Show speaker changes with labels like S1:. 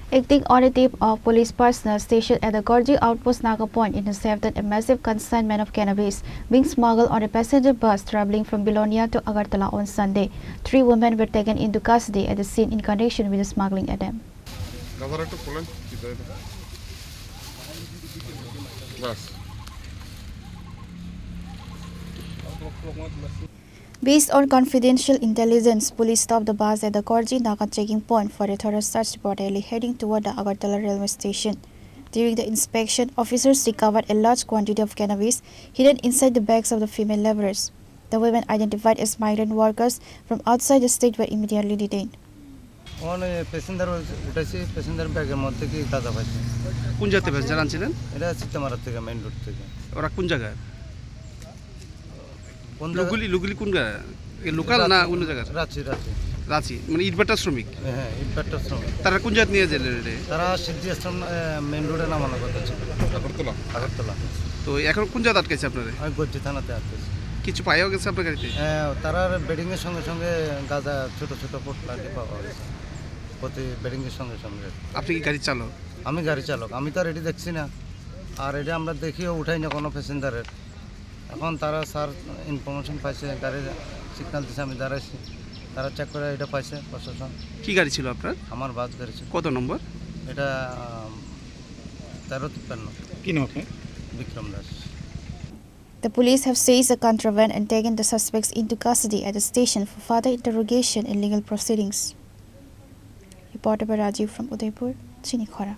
S1: Acting on a tip of police personnel stationed at the Gorji outpost Naga Point intercepted a massive consignment of cannabis being smuggled on a passenger bus traveling from Bilonia to Agartala on Sunday. 3 women were taken into custody at the scene in connection with the smuggling attempt. Based on confidential intelligence, police stopped the bus at the Gorji Naga checking point for a thorough search, reportedly heading toward the Agartala railway station. During the inspection, officers recovered a large quantity of cannabis hidden inside the bags of the female laborers. The women, identified as migrant workers from outside the state, were immediately detained.
S2: Passenger ব্যাগের মধ্যে কি গাঁজা পাইছে।
S3: কোন জায়গাতে passenger আনছিলেন?
S2: এটা সিতামারা থেকে main road থেকে।
S3: ওরা কোন জায়গায়?
S2: কোন
S3: লুগুলি কোন জায়গা? লোকাল না অন্য জায়গা? রাঁচি মানে ইটভাটার শ্রমিক।
S2: হ্যাঁ, ইটভাটার শ্রমিক।
S3: তারা কোন জায়গা নিয়ে গেলেন?
S2: তারা সিদ্ধি আশ্রম মেইন রোডে নামানোর কথা ছিল। আগরতলা।
S3: তো এখন কোন জায়গা আটকেছে আপনারা?
S2: আমি গজ্জি থানাতে আটকেছি।
S3: কিছু পাওয়া গেছে আপনার গাড়িতে?
S2: হ্যাঁ, তারা বেডিং এর সঙ্গে সঙ্গে গাঁজা ছোট ছোট পোটলা দিয়ে পাওয়া গেছে। প্রতি বেডিং এর সঙ্গে সঙ্গে।
S3: আপনি কি গাড়ি চালক?
S2: আমি গাড়ি চালক। আমি তো আর এটি দেখছি না, আর এটা আমরা দেখিও উঠাই না কোনো প্যাসেঞ্জারের। এখন তারা স্যার ইনফরমেশন পাইছে, গাড়ির সিগন্যাল দিচ্ছে, আমি দাঁড়াইছি, তারা চেক করে এটা পাইছে প্রশাসন।
S3: কি গাড়ি ছিল আপনার?
S2: আমার বাস গাড়ি ছিল।
S3: কত নম্বর?
S2: এটা 1353।
S3: কি নাম আপনার?
S2: Vikram Das.
S1: The police have seized the contraband and taken the suspects into custody at the station for further interrogation and legal proceedings. Reported by Rajiv from Udaipur, Chinikhara.